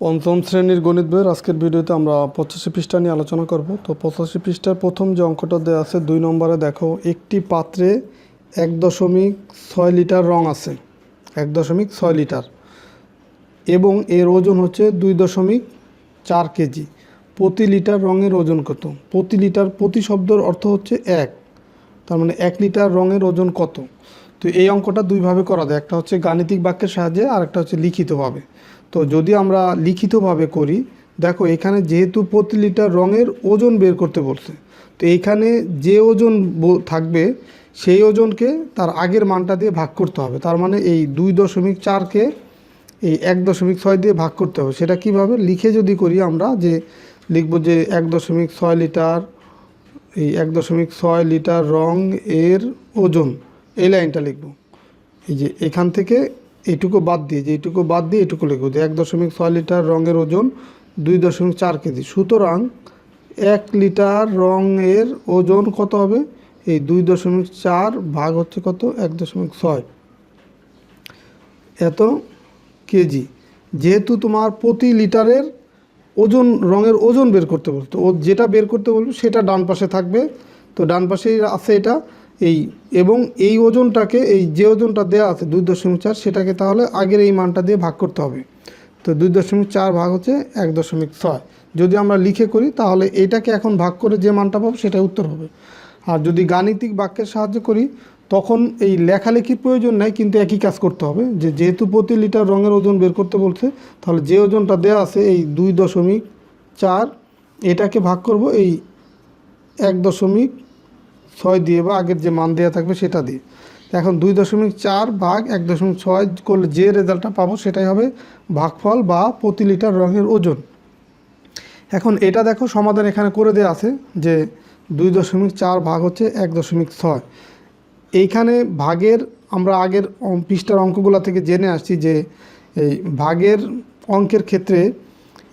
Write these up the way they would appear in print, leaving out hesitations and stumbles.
পঞ্চম শ্রেণীর গণিত বইয়ের আজকের ভিডিওতে আমরা 85 পৃষ্ঠা নিয়ে আলোচনা করব। তো 85 পৃষ্ঠার প্রথম যে অঙ্কটা দেওয়া আছে 2 নম্বরে দেখো, একটি পাত্রে 1.6 লিটার রং আছে, 1.6 লিটার, এবং এর ওজন হচ্ছে 2.4 কেজি। প্রতি লিটার রঙের ওজন কত? প্রতি লিটার, প্রতি শব্দের অর্থ হচ্ছে এক, তার মানে 1 লিটার রঙের ওজন কত? তো এই অঙ্কটা দুইভাবে করা যায়, একটা হচ্ছে গাণিতিক বাক্যের সাহায্যে আর একটা হচ্ছে লিখিতভাবে। তো যদি আমরা লিখিতভাবে করি, দেখো এখানে যেহেতু প্রতি লিটার রঙের ওজন বের করতে বলছে, তো এইখানে যে ওজন থাকবে সেই ওজনকে তার আগের মানটা দিয়ে ভাগ করতে হবে। তার মানে এই 2.4কে এই 1.6 দিয়ে ভাগ করতে হবে। সেটা কিভাবে লিখে যদি করি আমরা, যে লিখব যে 1.6 লিটার, এই 1.6 লিটার রং এর ওজন, এই লাইনটা লিখব। এই যে এখান থেকে এইটুকু বাদ দিয়ে, যে এইটুকু বাদ দিয়ে এইটুকু লিখব যে 1.6 লিটার রঙের ওজন 2.4 কেজি। সুতরাং 1 লিটার রঙের ওজন কত হবে? এই 2.4 ভাগ হচ্ছে কত? 1.6, এত কেজি। যেহেতু তোমার প্রতি লিটারের ওজন, রঙের ওজন বের করতে বলতো, ও যেটা বের করতে বলবে সেটা ডান পাশে থাকবে। তো ডান পাশেই আছে এটা, এই, এবং এই ওজনটাকে, এই যে ওজনটা দেওয়া আছে 2.4, সেটাকে তাহলে আগের এই মানটা দিয়ে ভাগ করতে হবে। তো 2.4 ভাগ হচ্ছে 1.6। যদি আমরা লিখে করি তাহলে এইটাকে এখন ভাগ করে যে মানটা পাবো সেটাই উত্তর হবে। আর যদি গাণিতিক বাক্যের সাহায্যে করি তখন এই লেখালেখির প্রয়োজন নেই, কিন্তু একই কাজ করতে হবে। যেহেতু প্রতি লিটার রঙের ওজন বের করতে বলছে, তাহলে যে ওজনটা দেওয়া আছে এই 2.4, এটাকে ভাগ করব এই 1.6 দিয়ে, বা আগের যে মান দেওয়া থাকবে সেটা দিয়ে। এখন 2.4 ভাগ 1.6 করলে যে রেজাল্টটা পাবো সেটাই হবে ভাগফল বা প্রতি লিটার রঙের ওজন। এখন এটা দেখো সমাধান এখানে করে দেওয়া আছে যে 2.4 ভাগ হচ্ছে 1.6। এইখানে ভাগের, আমরা আগের পৃষ্ঠার অঙ্কগুলো থেকে জেনে আসছি যে এই ভাগের অঙ্কের ক্ষেত্রে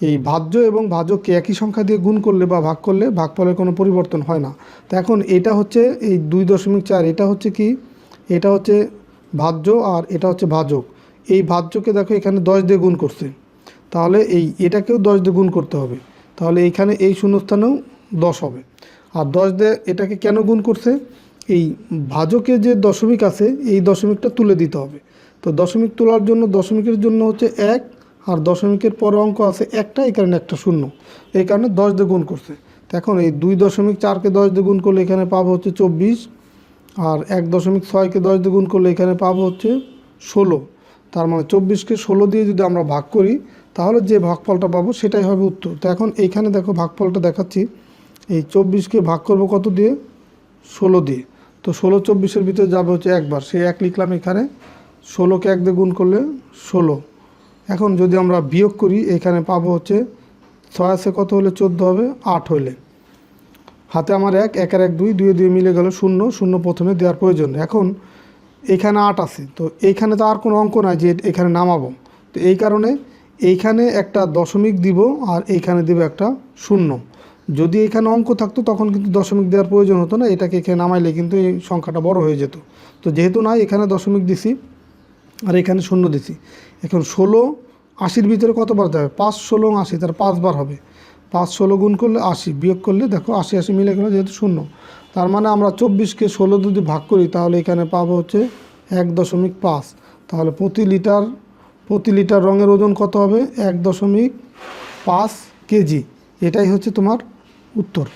এই ভাজ্য এবং ভাজককে একই সংখ্যা দিয়ে গুণ করলে বা ভাগ করলে ভাগফলের কোনো পরিবর্তন হয় না। তো এখন এটা হচ্ছে এই 2.4, এটা হচ্ছে কি? এটা হচ্ছে ভাজ্য আর এটা হচ্ছে ভাজক। এই ভাজ্যকে দেখো এখানে 10 দিয়ে গুণ করছে, তাহলে এটাকেও 10 দিয়ে গুণ করতে হবে। তাহলে এইখানে এই শূন্যস্থানেও 10 হবে। আর 10 দিয়ে এটাকে কেন গুণ করছে? এই ভাজকে যে দশমিক আছে এই দশমিকটা তুলে দিতে হবে। তো দশমিক তোলার জন্য, দশমিকের জন্য হচ্ছে 1, আর দশমিকের পরে অঙ্ক আছে একটা, এই কারণে একটা শূন্য, এই কারণে 10 দিয়ে গুণ করছে। তো এখন এই 2.4কে 10 দিয়ে গুণ করলে এখানে পাবো হচ্ছে 24, আর 1.6কে 10 দিয়ে গুণ করলে এখানে পাবো হচ্ছে 16। তার মানে 24কে 16 দিয়ে যদি আমরা ভাগ করি তাহলে যে ভাগফলটা পাবো সেটাই হবে উত্তর। তো এখন এইখানে দেখো ভাগফলটা দেখাচ্ছি, এই 24কে ভাগ করবো কত দিয়ে? 16 দিয়ে। তো 16 24-এর ভিতরে যাবে হচ্ছে একবার, সেই 1 লিখলাম এখানে। 16কে 1 দিয়ে গুণ করলে 16। এখন যদি আমরা বিয়োগ করি এখানে পাবো হচ্ছে 6 আছে কত হলে 14 হবে? 8 হইলে। হাতে আমার 1, 1 আর 1 2, 2 2 মিলে গেল 0, 0 প্রথমে দেওয়ার প্রয়োজন। এখন এখানে 8 আছে, তো এইখানে তো আর কোনো অঙ্ক নাই যে এখানে নামাবো। তো এই কারণে এইখানে একটা দশমিক দিব আর এইখানে দিব একটা 0। যদি এখানে অঙ্ক থাকতো তখন কিন্তু দশমিক দেওয়ার প্রয়োজন হতো না, এটাকে এখানে নামাইলে কিন্তু এই সংখ্যাটা বড় হয়ে যেত। তো যেহেতু নাই, এখানে দশমিক দিছি আর এখানে 0 দিছি। এখন 16 80-র ভিতরে কতবার যাবে? 5 16 80, তার 5 বার হবে। 5 16 গুণ করলে 80, বিয়োগ করলে দেখো 80 80 মিলে গেলো, যেহেতু 0। তার মানে আমরা 24কে 16 যদি ভাগ করি তাহলে এখানে পাবো হচ্ছে 1.5। তাহলে প্রতি লিটার রঙের ওজন কত হবে? 1.5 কেজি। এটাই হচ্ছে তোমার উত্তর।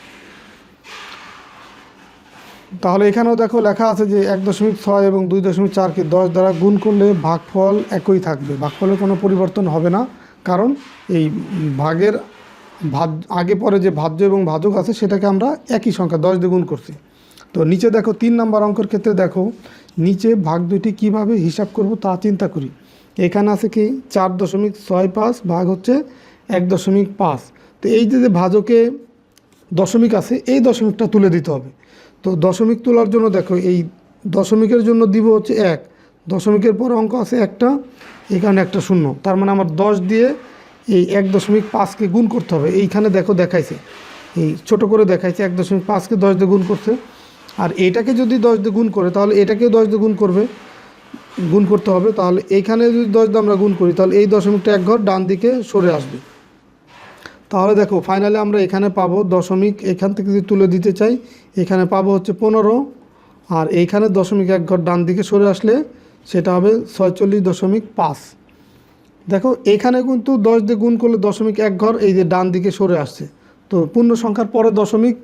তাহলে এখানেও দেখো লেখা আছে যে 1.6 এবং 2.4কে 10 দ্বারা গুণ করলে ভাগফল একই থাকবে, ভাগফলের কোনো পরিবর্তন হবে না। কারণ এই ভাগের আগে পরে যে ভাজ্য এবং ভাজক আছে সেটাকে আমরা একই সংখ্যা 10 দিয়ে গুণ করছি। তো নিচে দেখো 3 নম্বর অঙ্কের ক্ষেত্রে দেখো নিচে ভাগ দুটি কিভাবে হিসাব করব তা চিন্তা করি। এখানে আছে কি 4.65 ভাগ হচ্ছে 1.5। তো এই যে ভাজকে দশমিক আছে এই দশমিকটা তুলে দিতে হবে। তো দশমিক তোলার জন্য দেখো এই দশমিকের জন্য দিব হচ্ছে 1, দশমিকের পর অঙ্ক আছে একটা, এখানে একটা 0। তার মানে আমার 10 দিয়ে এই 1.5কে গুণ করতে হবে। এইখানে দেখো দেখাইছে, এই ছোট করে দেখাইছে 1.5কে 10 দিয়ে গুণ করছে। আর এটাকে যদি 10 দিয়ে গুণ করে তাহলে এটাকেও 10 দিয়ে গুণ করবে। গুণ করতে হবে, তাহলে এইখানে যদি 10 দিয়ে আমরা গুণ করি তাহলে এই দশমিকটা এক ঘর ডান দিকে সরে আসবে। তাহলে দেখো ফাইনালি আমরা এখানে পাবো দশমিক, এখান থেকে যদি তুলে দিতে চাই এখানে পাবো হচ্ছে 15, আর এইখানে দশমিক এক ঘর ডান দিকে সরে আসলে সেটা হবে 46.5। দেখো এখানে কিন্তু 10 দিয়ে গুণ করলে দশমিক এক ঘর এই যে ডান দিকে সরে আসছে। তো পূর্ণ সংখ্যার পরে দশমিক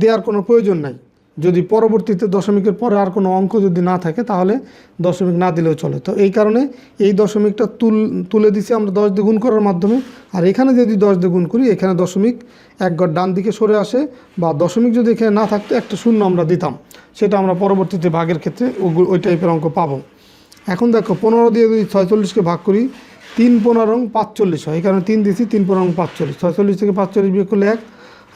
দেওয়ার কোনো প্রয়োজন নাই। যদি পরবর্তীতে দশমিকের পরে আর কোনো অঙ্ক যদি না থাকে তাহলে দশমিক না দিলেও চলে। তো এই কারণে এই দশমিকটা তুলে দিছি আমরা 10 দিয়ে গুণ করার মাধ্যমে। আর এখানে যদি 10 দিয়ে গুণ করি এখানে দশমিক এক ঘর ডান দিকে সরে আসে, বা দশমিক যদি এখানে না থাকতো একটা শূন্য আমরা দিতাম, সেটা আমরা পরবর্তীতে ভাগের ক্ষেত্রে ওই টাইপের অঙ্ক পাবো। এখন দেখো 15 দিয়ে যদি 46কে ভাগ করি 3 15 45 হয়, এখানে 3 দিয়েছি, 3 15 45, 46 থেকে 45 বিয়োগ করলে 1,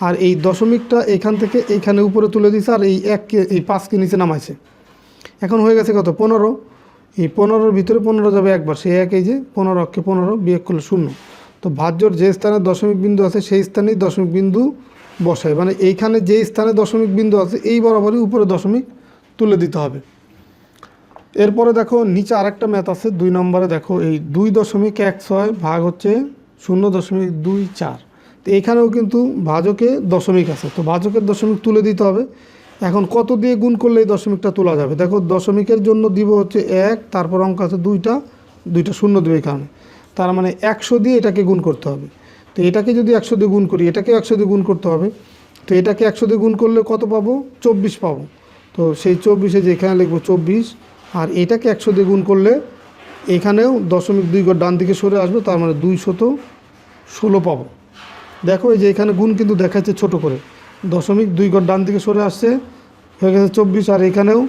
আর এই দশমিকটা এখান থেকে এইখানে উপরে তুলে দিয়েছে, আর এই 1কে এই 5কে নিচে নামাইছে। এখন হয়ে গেছে কত 15, এই 15-র ভিতরে 15 যাবে একবার, সেই 1 এই যে 15কে 15 বিয়োগ করলে 0। তো ভাজ্যর যে স্থানে দশমিক বিন্দু আছে সেই স্থানেই দশমিক বিন্দু বসায়, মানে এইখানে যে স্থানে দশমিক বিন্দু আছে এই বরাবরই উপরে দশমিক তুলে দিতে হবে। এরপরে দেখো নিচে আরেকটা ম্যাথ আছে 2 নম্বরে, দেখো এই 2.16 ভাগ হচ্ছে 0.24। তো এখানেও কিন্তু ভাজকে দশমিক আছে, তো ভাজকের দশমিক তুলে দিতে হবে। এখন কত দিয়ে গুণ করলে এই দশমিকটা তোলা যাবে? দেখো দশমিকের জন্য দিব হচ্ছে 1, তারপর অঙ্ক আছে দুইটা শূন্য দেবে এখানে, তার মানে 100 দিয়ে এটাকে গুণ করতে হবে। তো এটাকে যদি 100 দিয়ে গুণ করি এটাকে 100 দিয়ে গুণ করতে হবে। তো এটাকে 100 দিয়ে গুণ করলে কত পাবো? 24 পাবো। তো সেই 24 যে এখানে লিখবো 24, আর এটাকে 100 দিয়ে গুণ করলে এখানেও দশমিক 2 ঘর ডান দিকে সরে আসবে, তার মানে 216 পাবো। দেখো এই যে এখানে গুণ কিন্তু দেখাচ্ছে ছোট করে, দশমিক 2 ঘর ডান দিকে সরে আসছে, হয়ে গেছে 24, আর এখানেও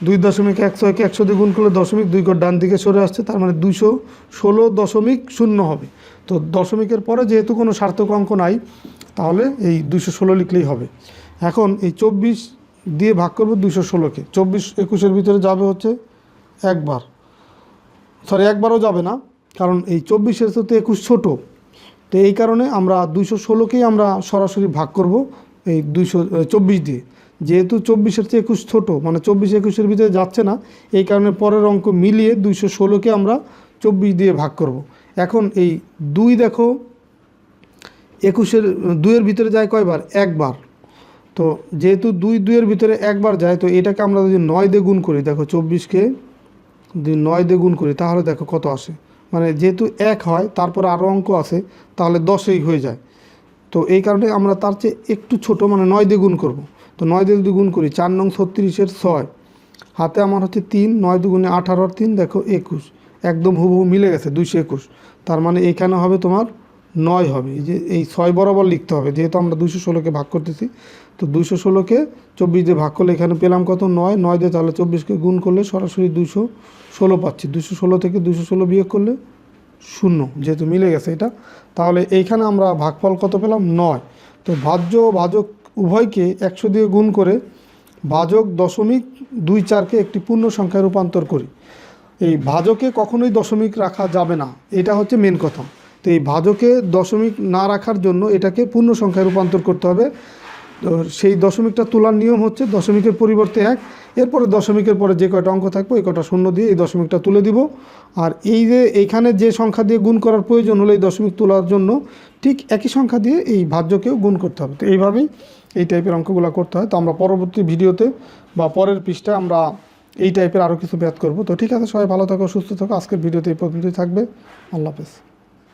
2.16কে 100 দিয়ে গুণ করলে দশমিক 2 ঘর ডান দিকে সরে আসছে, তার মানে 216.0 হবে। তো দশমিকের পরে যেহেতু কোনো সার্থক অঙ্ক নাই তাহলে এই 216 লিখলেই হবে। এখন এই 24 দিয়ে ভাগ করবো 216কে, 24 21-এর ভিতরে যাবে হচ্ছে একবারও যাবে না, কারণ এই 24-এর সাথে 21 ছোট। তো এই কারণে আমরা 216কেই আমরা সরাসরি ভাগ করব এই 224 দিয়ে, যেহেতু 24-এর চেয়ে 21 ছোটো, মানে 24-21-এর ভিতরে যাচ্ছে না, এই কারণে পরের অঙ্ক মিলিয়ে 216কে আমরা 24 দিয়ে ভাগ করব। এখন এই 2 দেখো 2-এর ভিতরে যায় কয়বার? একবার। তো যেহেতু 2-2-এর ভিতরে একবার যায়, তো এটাকে আমরা যদি 9 দিয়ে গুণ করি, দেখো 24কে যদি 9 দিয়ে গুণ করি তাহলে দেখো কত আসে, মানে যেহেতু 1 হয় তারপর আরও অঙ্ক আছে তাহলে 10এই হয়ে যায়। তো এই কারণে আমরা তার চেয়ে একটু ছোট, মানে 9 দিয়ে গুণ করব। তো 9 দিয়ে যদি গুণ করি 4 নং 36-এর 6, হাতে আমার হচ্ছে 3, 9 দুগুণে 18 আর 3 দেখো 21, একদম হুবহু মিলে গেছে 221। তার মানে এইখানে হবে তোমার 9 হবে, এই যে এই 6 বরাবর লিখতে হবে, যেহেতু আমরা 216কে ভাগ করতেছি। তো 216কে 24 দিয়ে ভাগ করলে এখানে পেলাম কত? 9, 9 দিয়ে তাহলে 24কে গুণ করলে সরাসরি 216 পাচ্ছি। 216 থেকে 216 বিয়োগ করলে 0, যেহেতু মিলে গেছে এটা। তাহলে এইখানে আমরা ভাগফল কত পেলাম? 9। তো ভাজ্য ও ভাজক উভয়কে 100 দিয়ে গুণ করে ভাজক 0.24কে একটি পূর্ণ সংখ্যায় রূপান্তর করি। এই ভাজকে কখনোই দশমিক রাখা যাবে না, এটা হচ্ছে মেন কথা। তো এই ভাজকে দশমিক না রাখার জন্য এটাকে পূর্ণ সংখ্যায় রূপান্তর করতে হবে। তো সেই দশমিকটা তোলার নিয়ম হচ্ছে দশমিকের পরিবর্তে 1, এরপরে দশমিকের পরে যে কয়টা অঙ্ক থাকবে এই কয়টা শূন্য দিয়ে এই দশমিকটা তুলে দিব। আর এই যে এইখানে যে সংখ্যা দিয়ে গুণ করার প্রয়োজন হলো এই দশমিক তোলার জন্য, ঠিক একই সংখ্যা দিয়ে এই ভাজ্যকেও গুণ করতে হবে। তো এইভাবেই এই টাইপের অঙ্কগুলো করতে হয়। তো আমরা পরবর্তী ভিডিওতে বা পরের পৃষ্ঠায় আমরা এই টাইপের আরও কিছু ম্যাথ করব। তো ঠিক আছে, সবাই ভালো থাকো, সুস্থ থাকো। আজকের ভিডিওতে এই পর্যন্তই থাকবে। আল্লাহ হাফেজ।